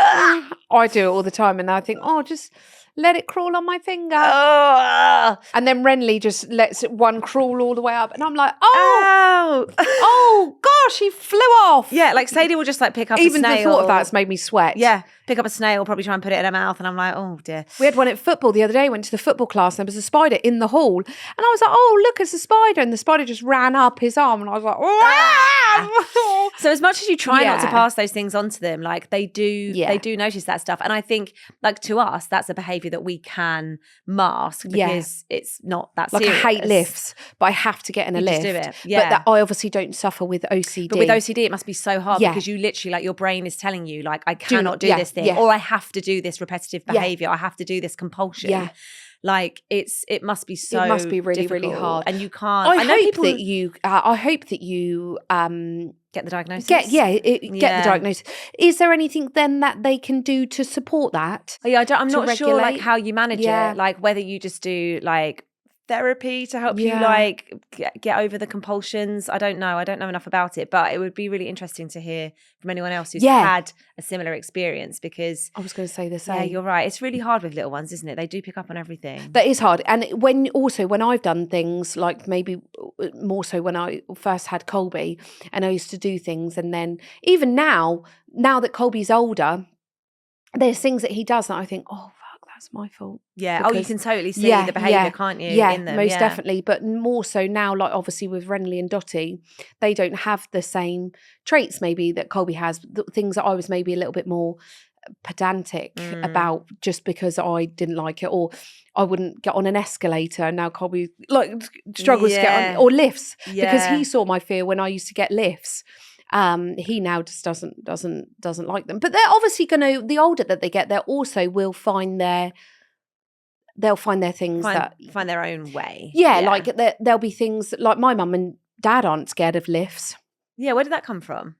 I do it all the time, and I think, oh, just let it crawl on my finger. Oh. And then Renly just lets one crawl all the way up. And I'm like, oh gosh, he flew off. Yeah, like Sadie will just like pick up a snail. Even the thought of that's made me sweat. Yeah, pick up a snail, probably try and put it in her mouth. And I'm like, oh dear. We had one at football the other day, went to the football class, and there was a spider in the hall. And I was like, oh, look, it's a spider. And the spider just ran up his arm. And I was like, oh. So as much as you try not to pass those things on to them, like they do notice that stuff. And I think like to us, that's a behaviour that we can mask because it's not that serious. Like I hate lifts, but I have to get in a lift. Just do it. Yeah. But that I obviously don't suffer with OCD. But with OCD, it must be so hard because you literally like your brain is telling you like I cannot do this thing or I have to do this repetitive behaviour. I have to do this compulsion. Yeah. Like it must be so. It must be really, difficult. really hard, and you can't. I hope that you get the diagnosis. Get the diagnosis. Is there anything then that they can do to support that? Yeah, I'm not sure like how you manage it. Like whether you just do like therapy to help you like get over the compulsions. I don't know enough about it, but it would be really interesting to hear from anyone else who's had a similar experience, because I was going to say the same. Yeah, you're right. It's really hard with little ones, isn't it? They do pick up on everything. That is hard. And when I've done things like maybe more so when I first had Colby and I used to do things, and then even now that Colby's older, there's things that he does that I think, oh, that's my fault. Yeah. You can totally see the behaviour, can't you? Yeah, in them. Most definitely. But more so now, like obviously with Renly and Dottie, they don't have the same traits maybe that Colby has. The things that I was maybe a little bit more pedantic about just because I didn't like it, or I wouldn't get on an escalator. And now Colby like struggles to get on, or lifts because he saw my fear when I used to get lifts. He now just doesn't like them. But they're obviously the older that they get, they also will find their things find their own way. Yeah. Like there'll be things like my mum and dad aren't scared of lifts. Yeah, where did that come from?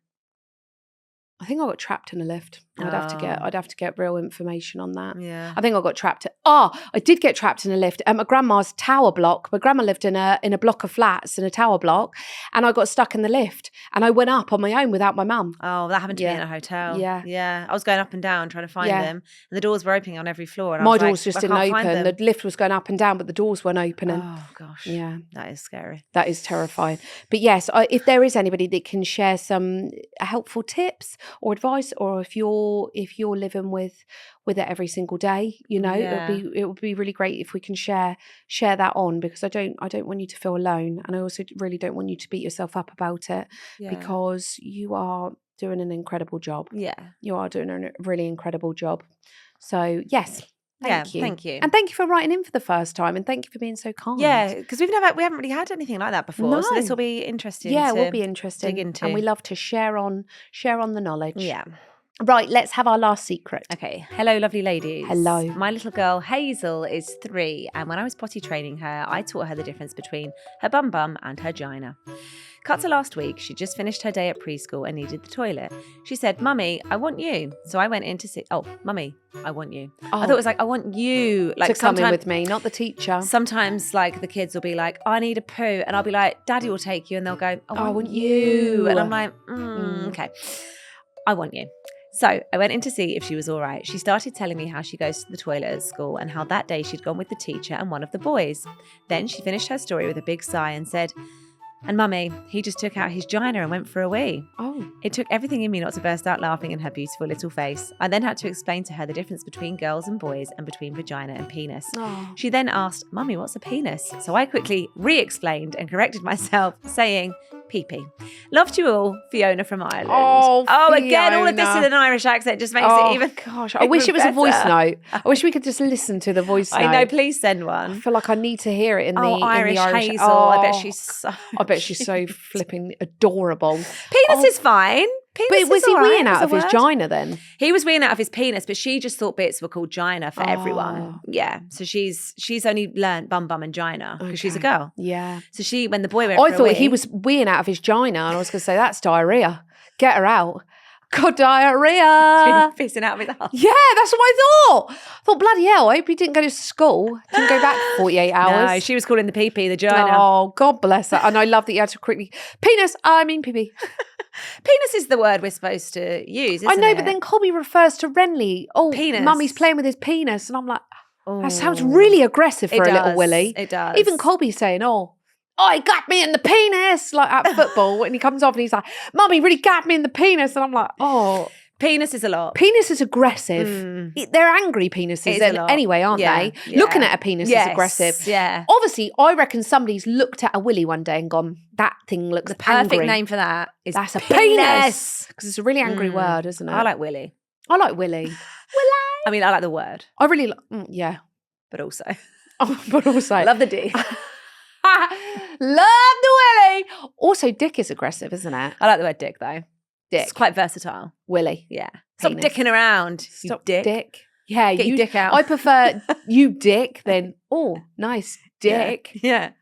I think I got trapped in a lift. I'd have to get real information on that. Yeah. I think I got trapped. I did get trapped in a lift at my grandma's tower block. My grandma lived in a block of flats in a tower block, and I got stuck in the lift and I went up on my own without my mum. Oh, that happened to me in a hotel. Yeah. Yeah. I was going up and down trying to find them, and the doors were opening on every floor. And my doors just didn't open. The lift was going up and down, but the doors weren't opening. Oh gosh. Yeah. That is scary. That is terrifying. But yes, if there is anybody that can share some helpful tips or advice, or if you're living with it every single day, it would be really great if we can share that on, because I don't want you to feel alone, and I also really don't want you to beat yourself up about it, because you are doing an incredible job. Yeah, you are doing a really incredible job. So yes. Thank you. And thank you for writing in for the first time, and thank you for being so kind. Yeah, because we haven't really had anything like that before. No. So this will be interesting. Yeah, it will be interesting. Dig into. And we love to share on the knowledge. Yeah. Right, let's have our last secret. Okay. Hello, lovely ladies. Hello. My little girl, Hazel, is 3, and when I was potty training her, I taught her the difference between her bum and her gina. Cut to last week, she just finished her day at preschool and needed the toilet. She said, "Mummy, I want you." So I went in to see, Mummy, I want you. I thought it was like, I want you. Like to come in with me, not the teacher. Sometimes like the kids will be like, I need a poo. And I'll be like, Daddy will take you. And they'll go, I want you. And I'm like, okay, I want you. So I went in to see if she was all right. She started telling me how she goes to the toilet at school and how that day she'd gone with the teacher and one of the boys. Then she finished her story with a big sigh and said, "And Mummy, he just took out his gina and went for a wee." Oh. It took everything in me not to burst out laughing in her beautiful little face. I then had to explain to her the difference between girls and boys and between vagina and penis. Oh. She then asked, "Mummy, what's a penis?" So I quickly re-explained and corrected myself, saying, Pee-pee. Loved you all, Fiona from Ireland. Oh, again, all of this Fiona. in an Irish accent just makes it even. Gosh, I wish it was a voice note. I wish we could just listen to the voice note. I know, please send I one. feel like I need to hear it in the Irish in the Irish Hazel. I bet she's so flipping adorable. Penis is fine. Penis But was is he all right weeing as out a of his word. gina then? He was weeing out of his penis, but she just thought bits were called gina for everyone. Yeah. So she's only learnt bum and gina because she's a girl. Yeah. So when the boy went I for a thought wee, he was weeing out of his gina and I was going to say, that's diarrhea. Get her out. God, diarrhea. pissing out of his ass. Yeah, that's what I thought. I thought, bloody hell, I hope he didn't go to school. Didn't go back 48 hours. No, she was calling the pee-pee the gina. Oh, God bless her. And I love that you had to quickly, pee-pee. Penis is the word we're supposed to use, isn't I know, it? but then Colby refers to Renly. Oh, Penis. Mummy's playing with his penis. And I'm like, that sounds really aggressive for a little Willy. It does. Even Colby's saying, he got me in the penis, like at football. When he comes off and he's like, Mummy really got me in the penis. And I'm like, penis is a lot. Penis is aggressive. They're angry penises anyway, aren't they? Yeah. Looking at a penis is aggressive. Yeah. Obviously, I reckon somebody's looked at a willy one day and gone, that thing looks The perfect angry. name for that is That's a penis. Because it's a really angry word, isn't it? I like Willy. I like willy. I mean, I like the word, I really like, yeah. but also But also, I love the D. love the willy. Also, dick is aggressive, isn't it? I like the word dick though. Dick. It's quite versatile. Willy. Yeah. Stop Penis. dicking around. Stop, you dick. Yeah, Get your dick out. I prefer you dick than, nice dick. Yeah.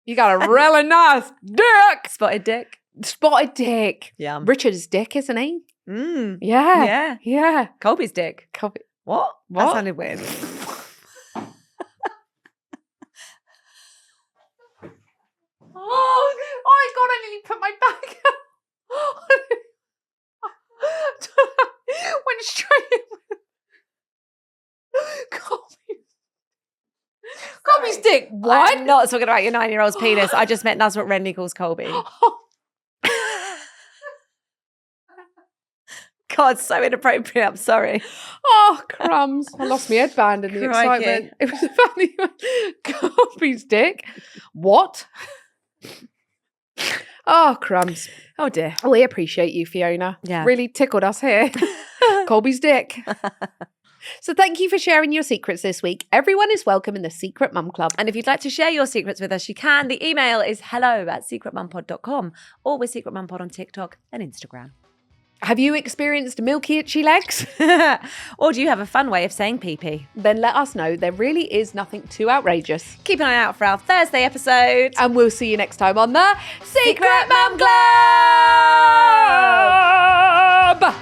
You got a really nice dick. Spotted dick. Spotted dick. Yum. Richard's dick, isn't he? Mm. Yeah. Yeah. Yeah. Colby's dick. Colby. What? What? That sounded weird. Oh, God, I nearly put my back went straight in. Colby's dick. What? I'm not talking about your 9-year-old's penis. I just meant that's what Renly calls Colby. God, so inappropriate. I'm sorry. Oh, crumbs. I lost my headband in the Crikey. excitement. It was funny. Colby's dick. What? Oh, crumbs. Oh, dear. We appreciate you, Fiona. Yeah. Really tickled us here. Colby's dick. So thank you for sharing your secrets this week. Everyone is welcome in the Secret Mum Club. And if you'd like to share your secrets with us, you can. The email is hello@secretmumpod.com or with Secret Mum Pod on TikTok and Instagram. Have you experienced milky itchy legs? Or do you have a fun way of saying pee-pee? Then let us know. There really is nothing too outrageous. Keep an eye out for our Thursday episode. And we'll see you next time on the Secret Mum Club.